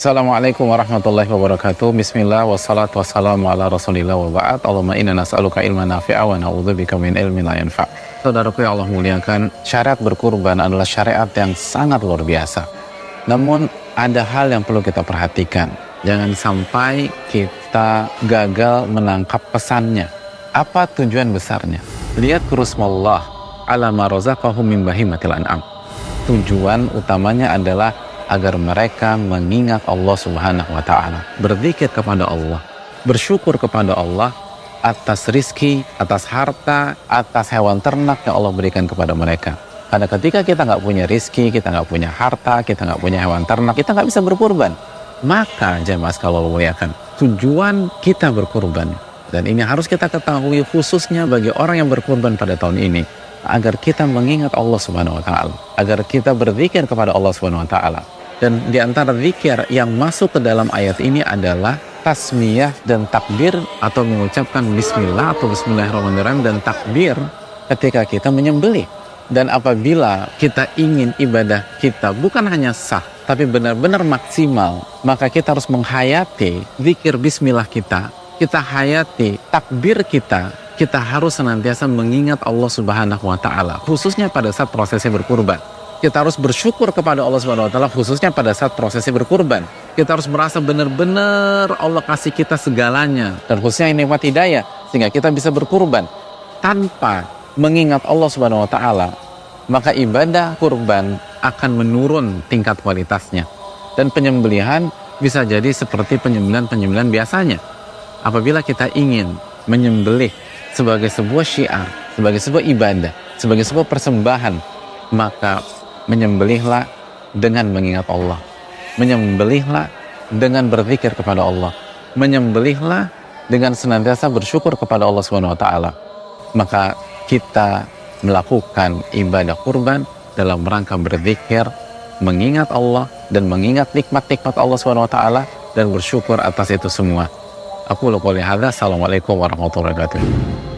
Assalamualaikum warahmatullahi wabarakatuh. Bismillah wassalatu wassalamu ala rasulillah wa ba'd. Allahumma inna nas'aluka ilman nafi'a wa na'udzubika min ilmin la yanfa'. Saudaraku yang Allah muliakan, syariat berkurban adalah syariat yang sangat luar biasa. Namun ada hal yang perlu kita perhatikan. Jangan sampai kita gagal menangkap pesannya. Apa tujuan besarnya? Lihat kurusmallah ala ma razaqahum min bahimatil an'am. Tujuan utamanya adalah agar mereka mengingat Allah Subhanahu wa Ta'ala, berzikir kepada Allah, bersyukur kepada Allah atas rizki, atas harta, atas hewan ternak yang Allah berikan kepada mereka. Karena ketika kita nggak punya rizki, kita nggak punya harta, kita nggak punya hewan ternak, kita nggak bisa berkurban. Maka jemaah sekalian Allah muliakan, tujuan kita berkurban, dan ini harus kita ketahui khususnya bagi orang yang berkurban pada tahun ini, agar kita mengingat Allah Subhanahu wa Ta'ala, agar kita berzikir kepada Allah Subhanahu wa Ta'ala. Dan di antara zikir yang masuk ke dalam ayat ini adalah tasmiyah dan takbir, atau mengucapkan bismillah atau bismillahirrahmanirrahim dan takbir ketika kita menyembelih. Dan apabila kita ingin ibadah kita bukan hanya sah, tapi benar-benar maksimal, maka kita harus menghayati zikir bismillah kita hayati takbir kita harus senantiasa mengingat Allah Subhanahu wa Ta'ala, khususnya pada saat prosesnya berkurban. Kita harus bersyukur kepada Allah Subhanahu wa Ta'ala khususnya pada saat prosesnya berkurban. Kita harus merasa benar-benar Allah kasih kita segalanya, dan khususnya nikmat hidayah, sehingga kita bisa berkurban. Tanpa mengingat Allah Subhanahu wa Ta'ala, maka ibadah kurban akan menurun tingkat kualitasnya, dan penyembelihan bisa jadi seperti penyembelihan biasanya. Apabila kita ingin menyembelih sebagai sebuah syiar, sebagai sebuah ibadah, sebagai sebuah persembahan, maka menyembelihlah dengan mengingat Allah, menyembelihlah dengan berzikir kepada Allah, menyembelihlah dengan senantiasa bersyukur kepada Allah Subhanahu wa Ta'ala. Maka kita melakukan ibadah kurban dalam rangka berzikir, mengingat Allah dan mengingat nikmat-nikmat Allah Subhanahu wa Ta'ala, dan bersyukur atas itu semua. Aku qouli hadza. Assalamualaikum warahmatullahi wabarakatuh.